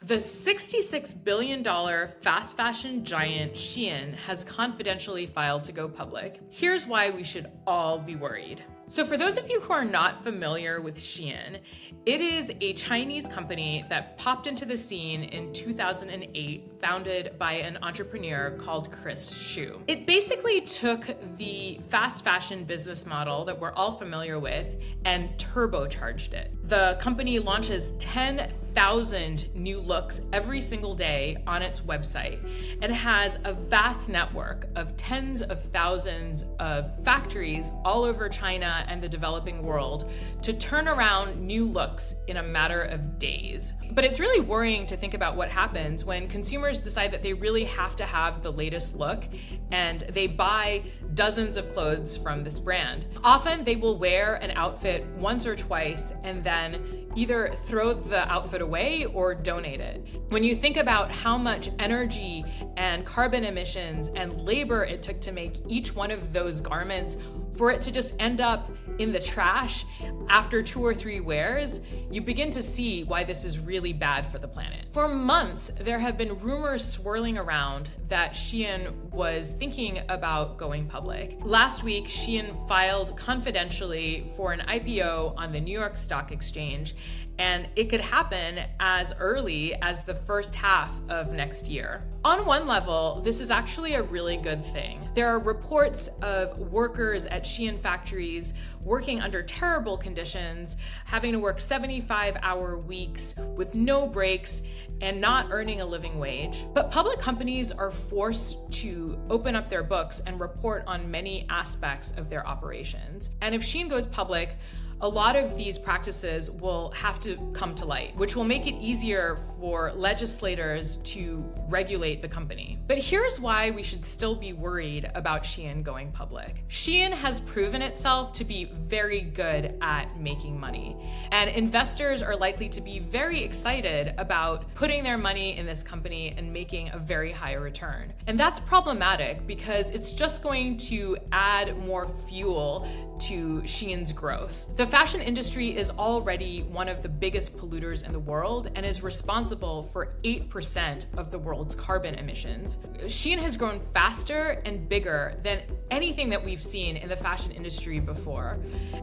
The $66 billion fast fashion giant Shein has confidentially filed to go public. Here's why we should all be worried. So for those of you who are not familiar with Shein, it is a Chinese company that popped into the scene in 2008, founded by an entrepreneur called Chris Xu. It basically took the fast fashion business model that we're all familiar with and turbocharged it. The company launches 10,000 new looks every single day on its website and has a vast network of tens of thousands of factories all over China and the developing world to turn around new looks in a matter of days. But it's really worrying to think about what happens when consumers decide that they really have to have the latest look and they buy dozens of clothes from this brand. Often they will wear an outfit once or twice and then either throw the outfit away or donate it. When you think about how much energy and carbon emissions and labor it took to make each one of those garments, for it to just end up in the trash after 2 or 3 wears, you begin to see why this is really bad for the planet. For months, there have been rumors swirling around that Shein was thinking about going public. Last week, Shein filed confidentially for an IPO on the New York Stock Exchange, and it could happen as early as the first half of next year. On one level, this is actually a really good thing. There are reports of workers at Shein factories working under terrible conditions, having to work 75-hour weeks with no breaks and not earning a living wage. But public companies are forced to open up their books and report on many aspects of their operations. And if Shein goes public, a lot of these practices will have to come to light, which will make it easier for legislators to regulate the company. But here's why we should still be worried about Shein going public. Shein has proven itself to be very good at making money, and investors are likely to be very excited about putting their money in this company and making a very high return. And that's problematic because it's just going to add more fuel to Shein's growth. The fashion industry is already one of the biggest polluters in the world and is responsible for 8% of the world's carbon emissions. Shein has grown faster and bigger than anything that we've seen in the fashion industry before,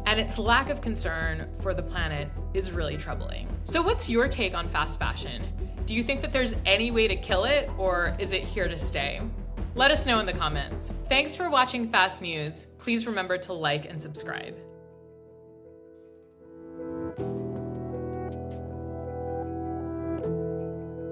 and its lack of concern for the planet is really troubling. So what's your take on fast fashion? Do you think that there's any way to kill it, or is it here to stay? Let us know in the comments. Thanks for watching Fast News. Please remember to like and subscribe.